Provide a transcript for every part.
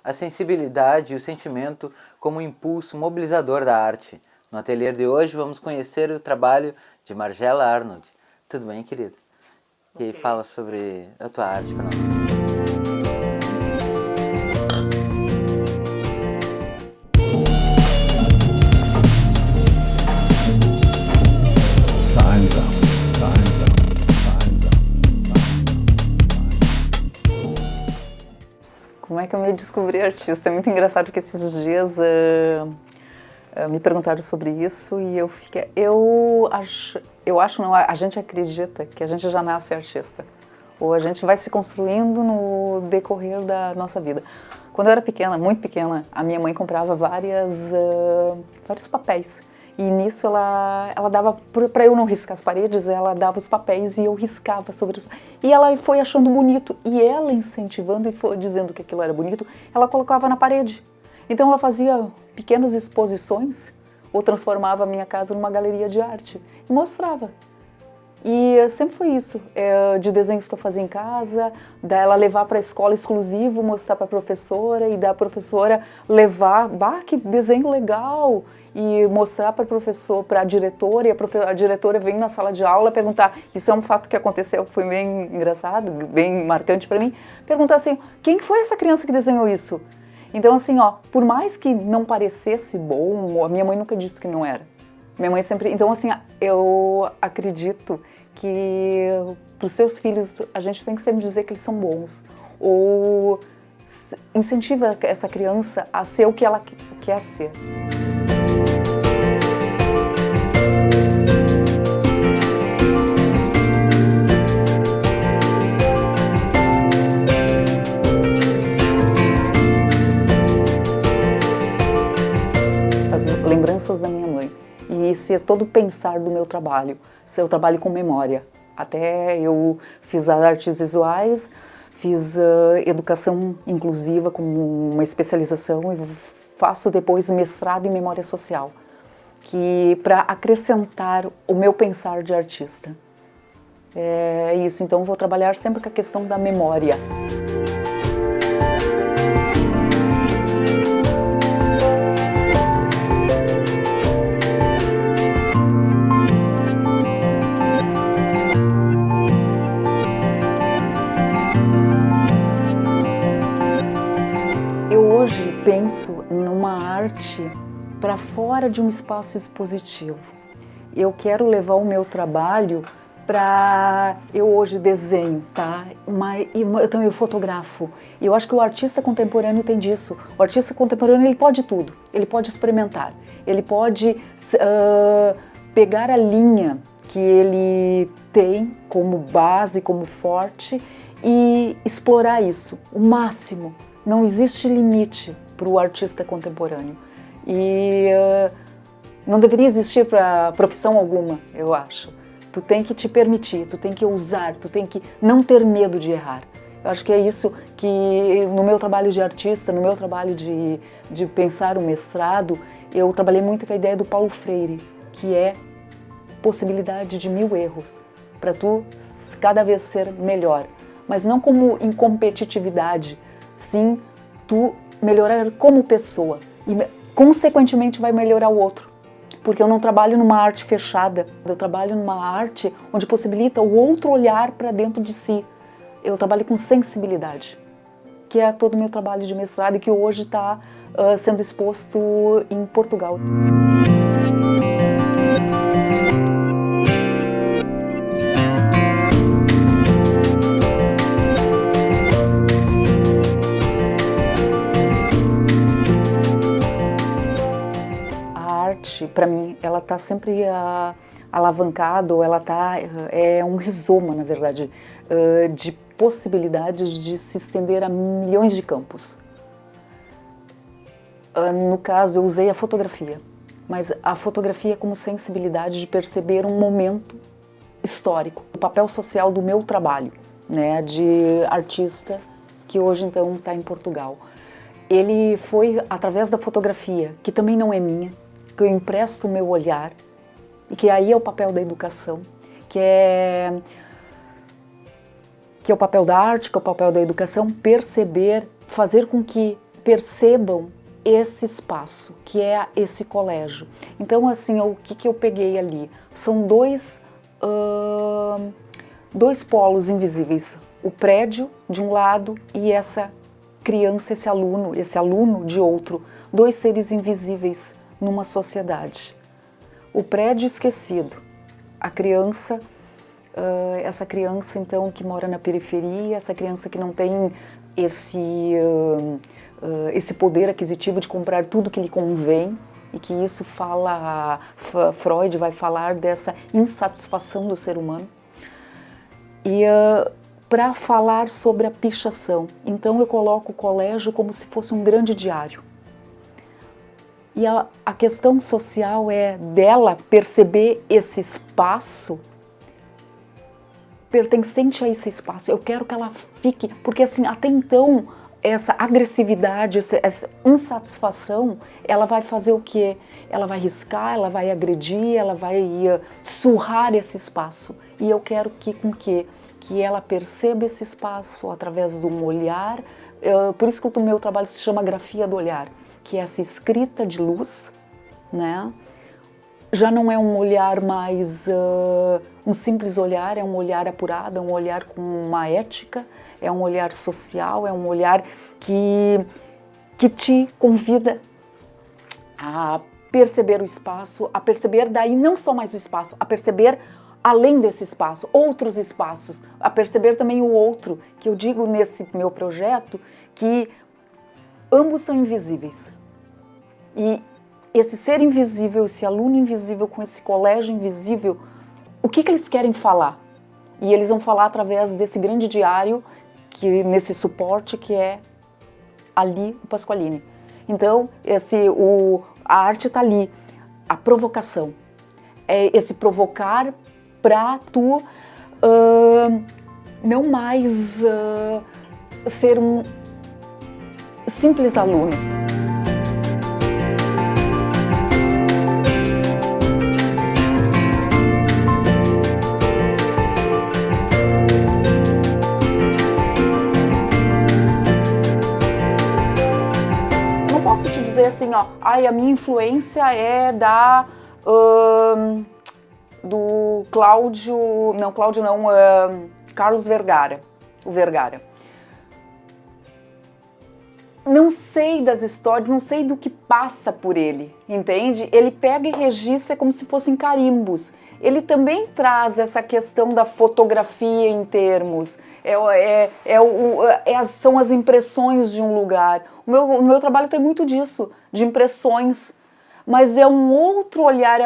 a sensibilidade e o sentimento como impulso mobilizador da arte. No ateliê de hoje vamos conhecer o trabalho de Margela Arnold. Tudo bem, querida? E aí, fala sobre a tua arte para nós. Como é que eu me descobri artista? É muito engraçado porque esses dias me perguntaram sobre isso e eu fiquei... Eu acho não, a gente acredita que a gente já nasce artista. Ou a gente vai se construindo no decorrer da nossa vida. Quando eu era pequena, muito pequena, a minha mãe comprava vários papéis. E nisso ela dava, para eu não riscar as paredes, ela dava os papéis e eu riscava sobre os... E ela foi achando bonito. E ela incentivando e foi dizendo que aquilo era bonito, ela colocava na parede. Então ela fazia pequenas exposições ou transformava a minha casa numa galeria de arte. E mostrava. E sempre foi isso, de desenhos que eu fazia em casa, dela levar para a escola exclusivo, mostrar para a professora e da professora levar, que desenho legal, e mostrar para professor, para a diretora, e a diretora vem na sala de aula perguntar, isso é um fato que aconteceu, que foi bem engraçado, bem marcante para mim, perguntar assim, quem foi essa criança que desenhou isso? Então assim, por mais que não parecesse bom, a minha mãe nunca disse que não era. Minha mãe sempre... Então, assim, eu acredito que para os seus filhos a gente tem que sempre dizer que eles são bons. Ou incentiva essa criança a ser o que ela quer ser. As lembranças da minha mãe. E esse é todo o pensar do meu trabalho. Eu trabalho com memória. Até eu fiz artes visuais, fiz educação inclusiva com uma especialização e faço depois mestrado em memória social, que para acrescentar o meu pensar de artista. É isso, então vou trabalhar sempre com a questão da memória. Hoje penso numa arte para fora de um espaço expositivo. Eu quero levar o meu trabalho para... Eu hoje desenho, tá? Eu também fotografo. E eu acho que o artista contemporâneo tem disso. O artista contemporâneo, ele pode tudo. Ele pode experimentar. Ele pode pegar a linha que ele tem como base, como forte, e explorar isso, o máximo. Não existe limite para o artista contemporâneo e não deveria existir para profissão alguma, eu acho. Tu tem que te permitir, tu tem que ousar, tu tem que não ter medo de errar. Eu acho que é isso que no meu trabalho de artista, no meu trabalho de pensar o mestrado, eu trabalhei muito com a ideia do Paulo Freire, que é possibilidade de 1000 erros, para tu cada vez ser melhor, mas não como em competitividade, sim, tu melhorar como pessoa e, consequentemente, vai melhorar o outro. Porque eu não trabalho numa arte fechada, eu trabalho numa arte onde possibilita o outro olhar para dentro de si. Eu trabalho com sensibilidade, que é todo o meu trabalho de mestrado e que hoje está sendo exposto em Portugal. Para mim, ela está sempre alavancada, ou ela é um rizoma, na verdade, de possibilidades de se estender a milhões de campos. No caso, eu usei a fotografia, mas a fotografia como sensibilidade de perceber um momento histórico, o papel social do meu trabalho, né, de artista, que hoje então está em Portugal. Ele foi através da fotografia, que também não é minha, que eu empresto o meu olhar, e que aí é o papel da educação, que é o papel da arte, que é o papel da educação, perceber, fazer com que percebam esse espaço, que é esse colégio. Então, assim, o que eu peguei ali? São dois polos invisíveis. O prédio de um lado e essa criança, esse aluno de outro. Dois seres invisíveis numa sociedade. O prédio esquecido. A criança, essa criança então que mora na periferia, essa criança que não tem esse poder aquisitivo de comprar tudo que lhe convém, e que isso Freud vai falar dessa insatisfação do ser humano. E para falar sobre a pichação, então eu coloco o colégio como se fosse um grande diário. E a questão social é dela perceber esse espaço pertencente a esse espaço. Eu quero que ela fique, porque assim, até então, essa agressividade, essa insatisfação, ela vai fazer o quê? Ela vai riscar, ela vai agredir, ela vai surrar esse espaço. E eu quero que ela perceba esse espaço através de um olhar. Por isso que o meu trabalho se chama Grafia do Olhar, que é essa escrita de luz, né? Já não é um olhar mais um simples olhar, é um olhar apurado, é um olhar com uma ética, é um olhar social, é um olhar que te convida a perceber o espaço, a perceber daí não só mais o espaço, a perceber além desse espaço, outros espaços, a perceber também o outro, que eu digo nesse meu projeto que ambos são invisíveis. E esse ser invisível, esse aluno invisível com esse colégio invisível, o que eles querem falar? E eles vão falar através desse grande diário, nesse suporte que é ali o Pasqualini. Então, a arte está ali, a provocação. É esse provocar para tu não mais ser um simples aluno. Assim, ó, a minha influência é do Carlos Vergara, o Vergara. Não sei das histórias, não sei do que passa por ele, entende? Ele pega e registra como se fossem carimbos. Ele também traz essa questão da fotografia em termos, são as impressões de um lugar. O meu trabalho tem muito disso, de impressões, mas é um outro olhar,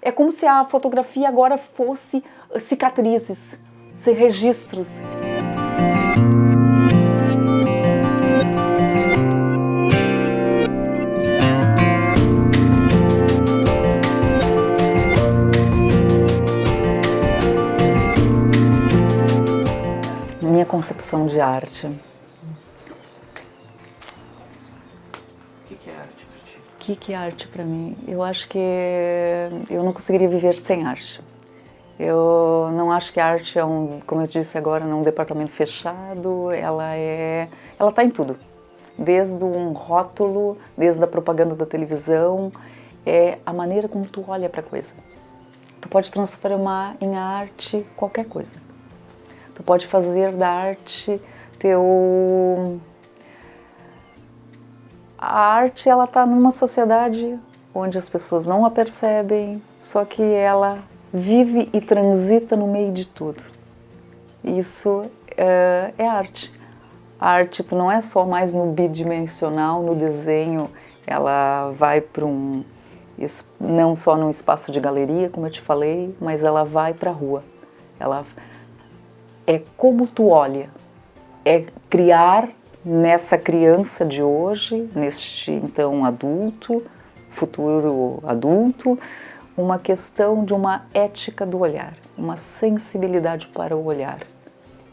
é como se a fotografia agora fosse cicatrizes, registros. Minha concepção de arte. O que é arte para ti? O que é arte para mim? Eu acho que eu não conseguiria viver sem arte. Eu não acho que a arte é como eu disse agora, um departamento fechado. Ela está em tudo. Desde um rótulo, desde a propaganda da televisão, é a maneira como tu olha para a coisa. Tu pode transformar em arte qualquer coisa. Tu pode fazer da arte A arte, ela está numa sociedade onde as pessoas não a percebem, só que ela vive e transita no meio de tudo. Isso é arte. A arte tu não é só mais no bidimensional, no desenho, ela vai para não só num espaço de galeria, como eu te falei, mas ela vai para a rua. Ela é como tu olha, é criar nessa criança de hoje, neste então adulto, futuro adulto, uma questão de uma ética do olhar, uma sensibilidade para o olhar.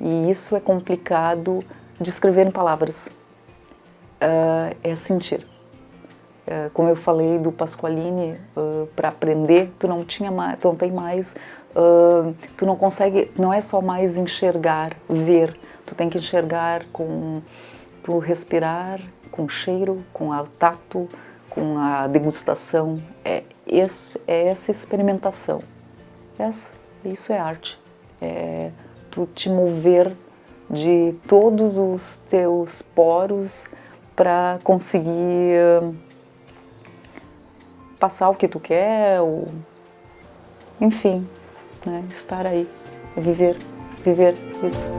E isso é complicado de escrever em palavras, é sentir. Como eu falei do Pasqualini, para aprender, tu não tem mais, tu não consegue, não é só mais enxergar, ver, tu tem que enxergar tu respirar com o cheiro, com o tato, com a degustação. Essa experimentação. Isso é arte. É tu te mover de todos os teus poros para conseguir passar o que tu quer, ou, enfim, né, estar aí, viver isso.